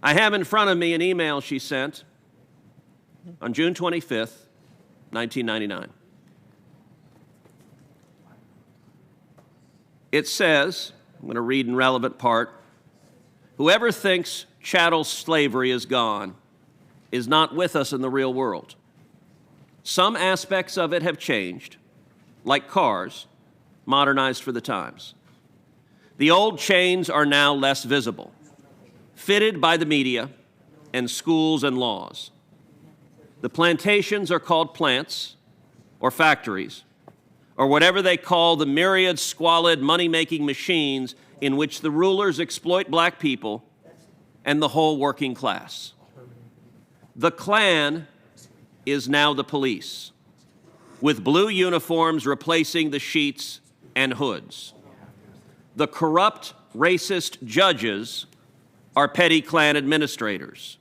I have in front of me an email she sent on June 25th, 1999. It says, I'm going to read in relevant part, whoever thinks chattel slavery is gone is not with us in the real world. Some aspects of it have changed, like cars, modernized for the times. The old chains are now less visible, fitted by the media and schools and laws. The plantations are called plants or factories, or whatever they call the myriad squalid money-making machines in which the rulers exploit black people and the whole working class. The Klan is now the police, with blue uniforms replacing the sheets and hoods. The corrupt, racist judges are petty Klan administrators.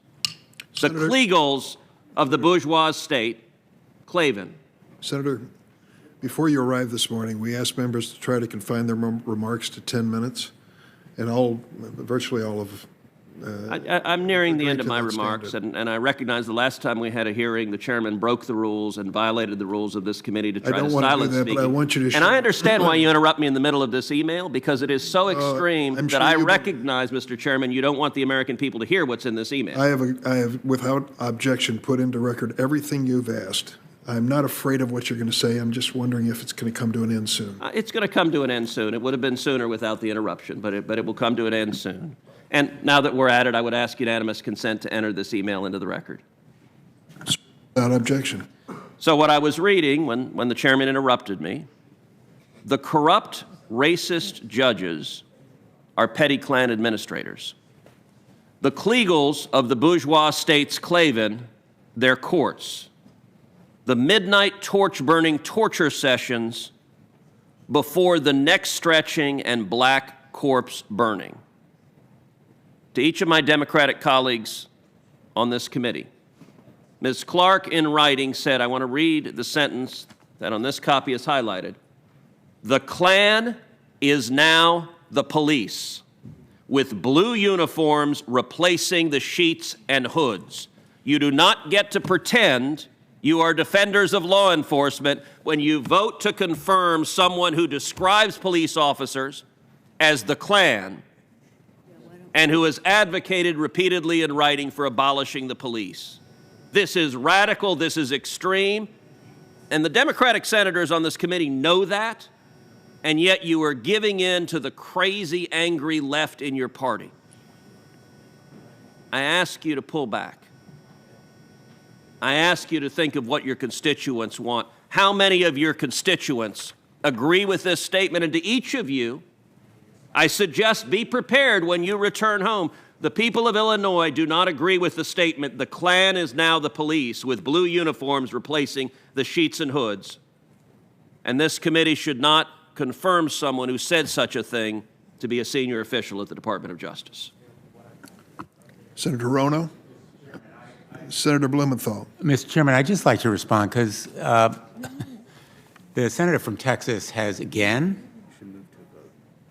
The Kliegels of the bourgeois state, Klavan. Senator, before you arrived this morning, we asked members to try to confine their remarks to 10 minutes, and virtually all of I'm nearing the end of my remarks, and I recognize the last time we had a hearing, the chairman broke the rules and violated the rules of this committee to try to silence speaking. But I want you to and I understand why you interrupt me in the middle of this email, because it is so extreme that I recognize, Mr. Chairman, you don't want the American people to hear what's in this email. I have, without objection, put into record everything you've asked. I'm not afraid of what you're going to say. I'm just wondering if it's going to come to an end soon. It's going to come to an end soon. It would have been sooner without the interruption, but it will come to an end soon. And now that we're at it, I would ask unanimous consent to enter this email into the record. Without objection. So what I was reading when the chairman interrupted me, the corrupt, racist judges are petty Klan administrators. The Kliegels of the bourgeois state's Klavan, their courts. The midnight torch-burning torture sessions before the neck-stretching and black corpse burning. To each of my Democratic colleagues on this committee, Ms. Clark, in writing, said, I want to read the sentence that on this copy is highlighted. The Klan is now the police, with blue uniforms replacing the sheets and hoods. You do not get to pretend you are defenders of law enforcement when you vote to confirm someone who describes police officers as the Klan and who has advocated repeatedly in writing for abolishing the police. This is radical, this is extreme, and the Democratic senators on this committee know that, and yet you are giving in to the crazy, angry left in your party. I ask you to pull back. I ask you to think of what your constituents want. How many of your constituents agree with this statement? And to each of you, I suggest be prepared when you return home. The people of Illinois do not agree with the statement, the Klan is now the police, with blue uniforms replacing the sheets and hoods. And this committee should not confirm someone who said such a thing to be a senior official at the Department of Justice. Senator Rono. Senator Blumenthal. Mr. Chairman, I'd just like to respond because the senator from Texas has again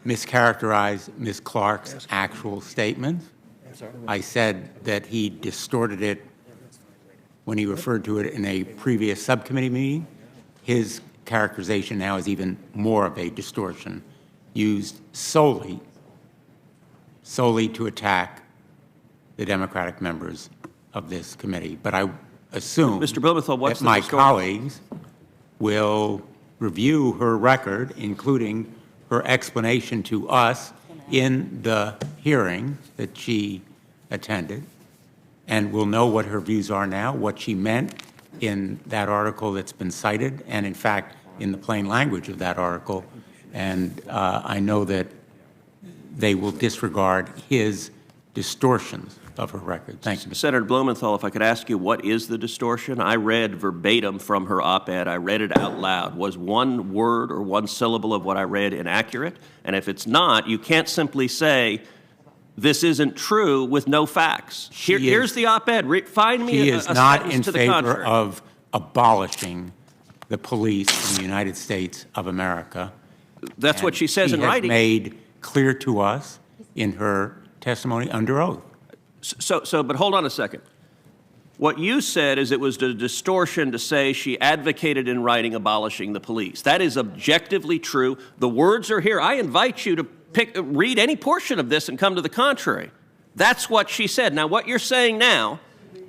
mischaracterized Ms. Clark's actual statement. I said that he distorted it when he referred to it in a previous subcommittee meeting. His characterization now is even more of a distortion, used solely to attack the Democratic members of this committee. But I assume Mr. Blumenthal, that my colleagues will review her record, including her explanation to us in the hearing that she attended, and will know what her views are now, what she meant in that article that's been cited, and in fact, in the plain language of that article. And I know that they will disregard his distortions of her record. Thank you. Senator Blumenthal, if I could ask you, what is the distortion? I read verbatim from her op-ed. I read it out loud. Was one word or one syllable of what I read inaccurate? And if it's not, you can't simply say, this isn't true with no facts. Here's the op-ed. Find me She a is not in to the favor contrary. of abolishing the police in the United States of America. That's what she says in writing. She has made clear to us in her testimony under oath. But hold on a second. What you said is it was a distortion to say she advocated in writing abolishing the police. That is objectively true. The words are here. I invite you to read any portion of this and come to the contrary. That's what she said. Now, what you're saying now,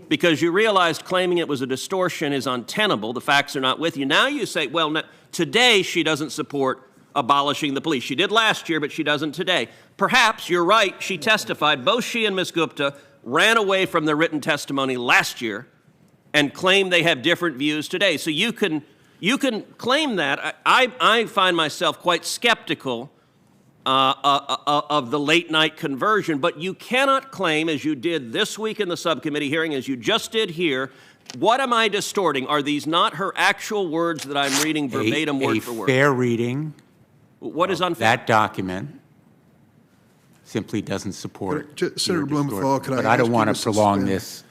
because you realized claiming it was a distortion is untenable, the facts are not with you. Now you say, well, no, today she doesn't support abolishing the police. She did last year, but she doesn't today. Perhaps you're right. She testified. Both she and Ms. Gupta ran away from their written testimony last year and claim they have different views today. So you can claim that. I find myself quite skeptical of the late night conversion, but you cannot claim, as you did this week in the subcommittee hearing, as you just did here, what am I distorting? Are these not her actual words that I'm reading verbatim, word for word? A fair reading what is unfair? That document simply doesn't support Senator Blumenthal, could I but I ask don't you want to to prolong suspend? this